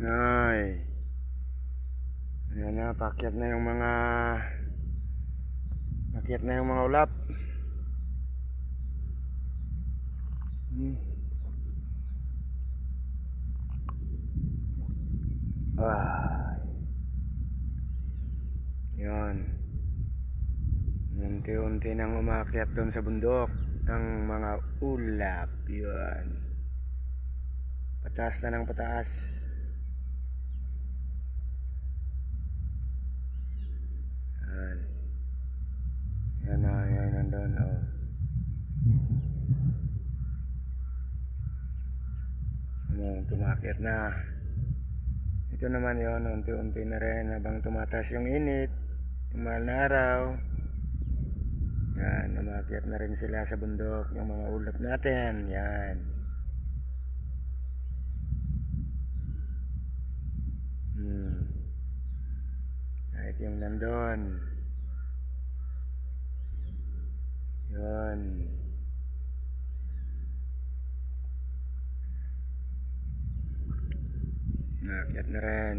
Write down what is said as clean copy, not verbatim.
Ay, ayan na, pakyat na yung mga ulap. Ah, yan. Unti-unti nang umakyat doon sa bundok ang mga ulap. Yan. Pataas na ng pataas. Yan. Yan na, yan nandun. Oh. Tumakyat na. Ito naman yon, unti-unti na rin habang tumataas yung init, yung mahal na araw. Yan, umakyat na rin sila sa bundok, yung mga ulap natin. Yan. Kahit yung nandun. Yan. Umakyat na rin.